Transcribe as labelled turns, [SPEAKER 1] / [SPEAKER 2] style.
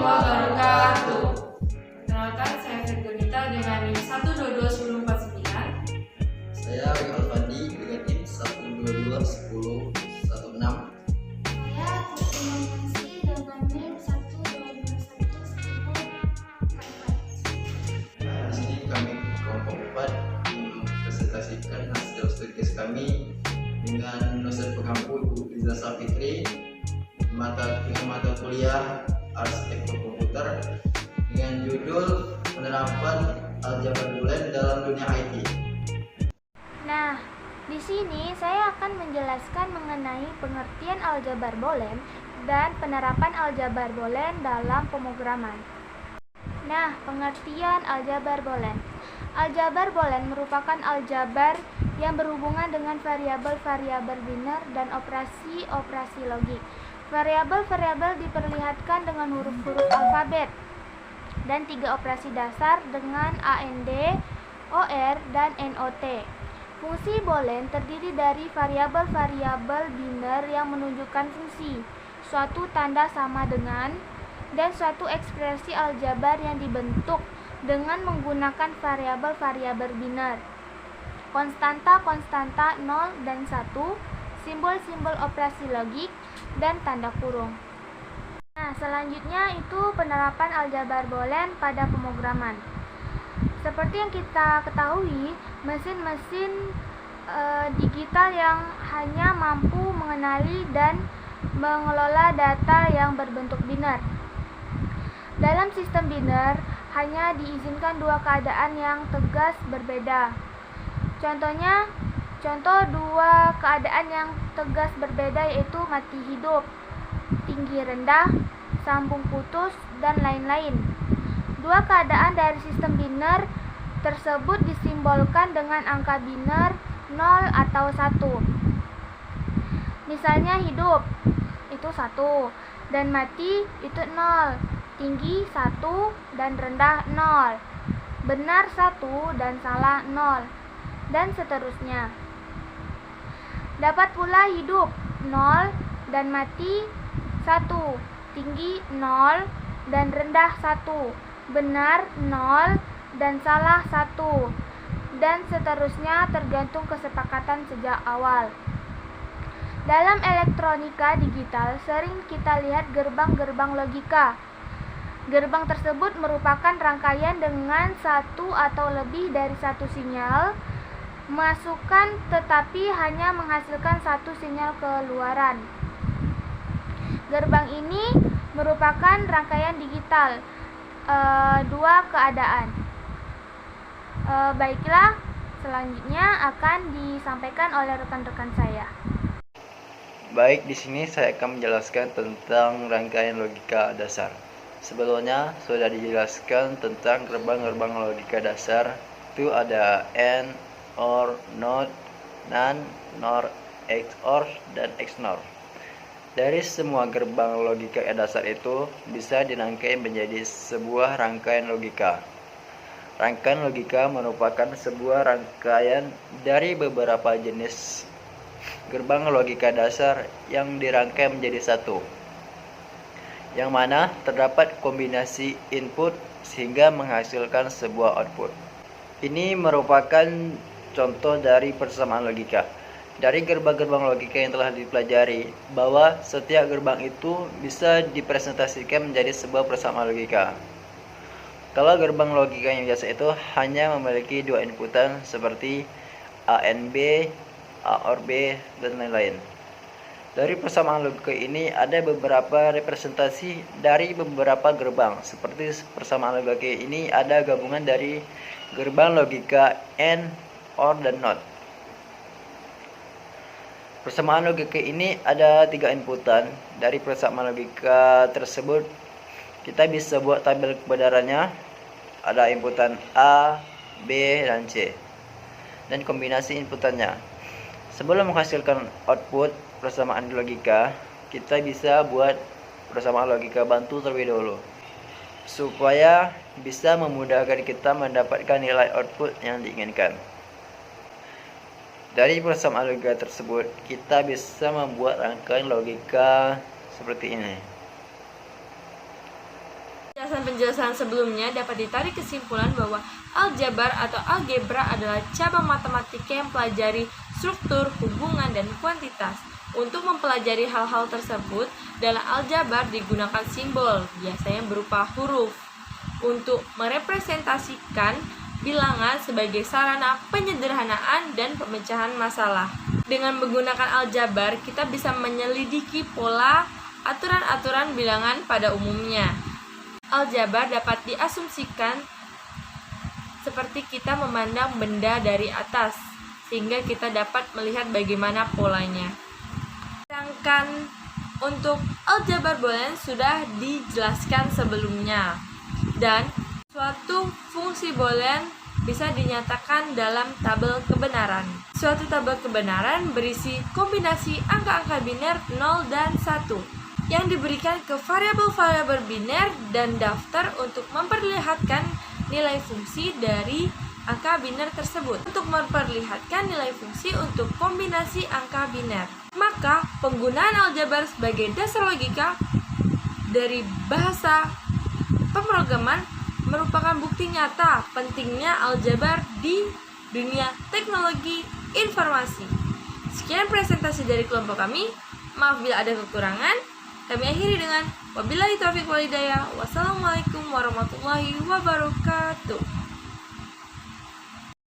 [SPEAKER 1] wabarakatuh. Perkenalkan, saya Firgonita dengan NIM 1221049.
[SPEAKER 2] Saya Wihal Fandi dengan NIM 1221016.
[SPEAKER 3] Saya Putri Mansi dengan NIM 1221044.
[SPEAKER 2] Di sini kami kelompok 4 mempresentasikan hasil studi kami dengan dosen pengampu Ibu Iza Safitri dengan mata kuliah Arsitektur Komputer dengan judul Penerapan Aljabar Boolean dalam Dunia IT.
[SPEAKER 3] Nah, di sini saya akan menjelaskan mengenai pengertian aljabar boolean dan penerapan aljabar boolean dalam pemrograman. Nah, pengertian aljabar boolean. Aljabar boolean merupakan aljabar yang berhubungan dengan variabel-variabel biner dan operasi-operasi logik. Variabel-variabel diperlihatkan dengan huruf-huruf alfabet dan 3 operasi dasar dengan AND, OR, dan NOT. Fungsi boolean terdiri dari variabel-variabel biner yang menunjukkan fungsi, suatu tanda sama dengan, dan suatu ekspresi aljabar yang dibentuk dengan menggunakan variabel-variabel biner. Konstanta-konstanta 0 dan 1, simbol-simbol operasi logik, dan tanda kurung. Nah, selanjutnya itu penerapan aljabar boolean pada pemrograman. Seperti yang kita ketahui, mesin-mesin digital yang hanya mampu mengenali dan mengelola data yang berbentuk biner. Dalam sistem biner, hanya diizinkan 2 keadaan yang tegas berbeda. Contoh 2 keadaan yang tegas berbeda yaitu mati hidup, tinggi rendah, sambung putus, dan lain-lain. 2 keadaan dari sistem biner tersebut disimbolkan dengan angka biner 0 atau 1. Misalnya hidup itu 1 dan mati itu 0, tinggi 1 dan rendah 0, benar 1 dan salah 0, dan seterusnya. Dapat pula hidup 0 dan mati 1, tinggi 0 dan rendah 1, benar 0 dan salah 1, dan seterusnya tergantung kesepakatan sejak awal. Dalam elektronika digital sering kita lihat gerbang-gerbang logika. Gerbang tersebut merupakan rangkaian dengan 1 atau lebih dari 1 sinyal masukan tetapi hanya menghasilkan 1 sinyal keluaran. Gerbang ini merupakan rangkaian digital 2 keadaan. Baiklah, selanjutnya akan disampaikan oleh rekan-rekan saya.
[SPEAKER 4] Baik, di sini saya akan menjelaskan tentang rangkaian logika dasar. Sebelumnya sudah dijelaskan tentang gerbang-gerbang logika dasar. Itu ada AND, OR, NOT, NAND, NOR, XOR, dan XNOR. Dari semua gerbang logika dasar itu bisa dirangkai menjadi sebuah rangkaian logika. Rangkaian logika merupakan sebuah rangkaian dari beberapa jenis gerbang logika dasar yang dirangkai menjadi satu, yang mana terdapat kombinasi input sehingga menghasilkan sebuah output. Ini merupakan contoh dari persamaan logika. Dari gerbang-gerbang logika yang telah dipelajari, bahwa setiap gerbang itu bisa dipresentasikan menjadi sebuah persamaan logika. Kalau gerbang logika yang biasa itu hanya memiliki 2 inputan seperti ANB, AOR-B, dan lain-lain. Dari persamaan logika ini ada beberapa representasi dari beberapa gerbang. Seperti persamaan logika ini ada gabungan dari gerbang logika AND, OR, dan NOT. Persamaan logika ini ada 3 inputan. Dari persamaan logika tersebut kita bisa buat tabel kebenarannya. Ada inputan A, B, dan C, dan kombinasi inputannya. Sebelum menghasilkan output persamaan logika, kita bisa buat persamaan logika bantu terlebih dahulu, supaya bisa memudahkan kita mendapatkan nilai output yang diinginkan. Dari persamaan logika tersebut, kita bisa membuat rangkaian logika seperti ini.
[SPEAKER 1] penjelasan sebelumnya dapat ditarik kesimpulan bahwa aljabar atau algebra adalah cabang matematika yang pelajari struktur, hubungan, dan kuantitas. Untuk mempelajari hal-hal tersebut, dalam aljabar digunakan simbol, biasanya berupa huruf, untuk merepresentasikan bilangan sebagai sarana penyederhanaan dan pemecahan masalah. Dengan menggunakan aljabar, kita bisa menyelidiki pola aturan-aturan bilangan pada umumnya. Aljabar dapat diasumsikan seperti kita memandang benda dari atas, sehingga kita dapat melihat bagaimana polanya. Sedangkan untuk aljabar boolean sudah dijelaskan sebelumnya, dan suatu fungsi boolean bisa dinyatakan dalam tabel kebenaran. Suatu tabel kebenaran berisi kombinasi angka-angka biner 0 dan 1 yang diberikan ke variabel-variabel biner dan daftar untuk memperlihatkan nilai fungsi dari angka biner tersebut. Untuk memperlihatkan nilai fungsi untuk kombinasi angka biner, maka penggunaan aljabar sebagai dasar logika dari bahasa pemrograman merupakan bukti nyata pentingnya aljabar di dunia teknologi informasi. Sekian presentasi dari kelompok kami. Maaf bila ada kekurangan. Kami akhiri dengan wabillahi taufiq wal hidayah. Wassalamualaikum warahmatullahi wabarakatuh.